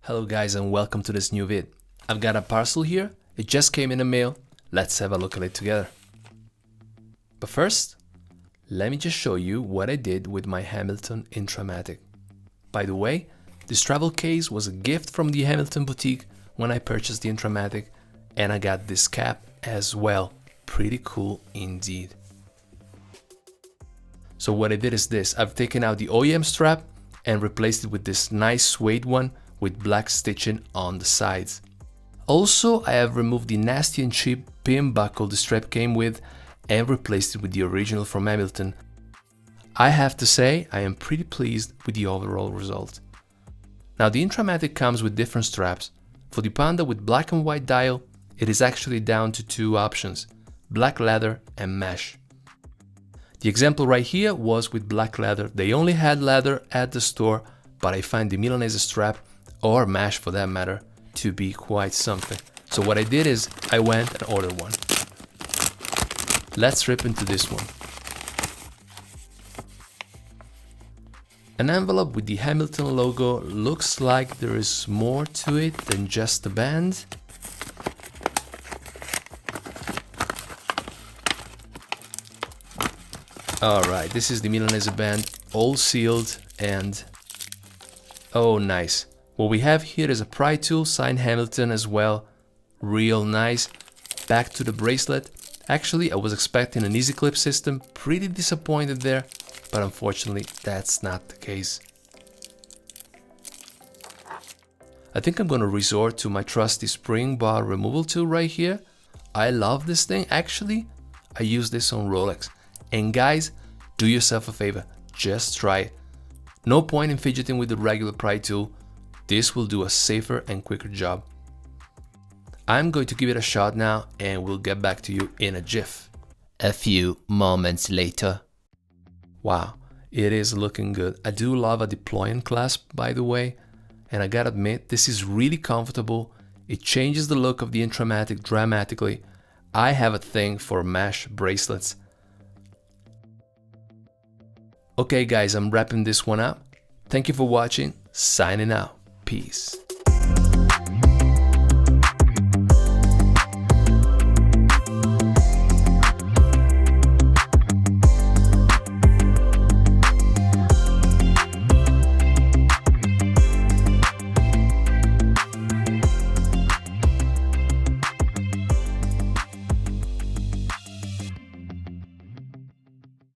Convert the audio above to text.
Hello guys and welcome to this new vid. I've got a parcel here, it just came in the mail, let's have a look at it together. But first, let me just show you what I did with my Hamilton Intra-Matic. By the way, this travel case was a gift from the Hamilton boutique when I purchased the Intra-Matic, and I got this cap as well. Pretty cool indeed. So what I did is this, I've taken out the OEM strap and replaced it with this nice suede one with black stitching on the sides. Also, I have removed the nasty and cheap pin buckle the strap came with and replaced it with the original from Hamilton. I have to say, I am pretty pleased with the overall result. Now the Intra-Matic comes with different straps. For the Panda with black and white dial, it is actually down to two options, black leather and mesh. The example right here was with black leather. They only had leather at the store, but I find the Milanese Strap, or mesh for that matter, to be quite something. So what I did is I went and ordered one. Let's rip into this one. An envelope with the Hamilton logo. Looks like there is more to it than just the band. Alright, this is the Milanese band, all sealed and oh nice. What we have here is a pry tool, signed Hamilton as well, real nice. Back to the bracelet. Actually, I was expecting an easy clip system, pretty disappointed there, but unfortunately that's not the case. I think I'm gonna resort to my trusty spring bar removal tool right here. I love this thing. Actually, I use this on Rolex. And guys, do yourself a favor, just try it. No point in fidgeting with the regular pry tool. This will do a safer and quicker job. I'm going to give it a shot now and we'll get back to you in a jiff. A few moments later. Wow, it is looking good. I do love a deploying clasp, by the way, and I gotta admit, this is really comfortable. It changes the look of the Intra-Matic dramatically. I have a thing for mesh bracelets. Okay guys, I'm wrapping this one up. Thank you for watching. Signing out. Peace.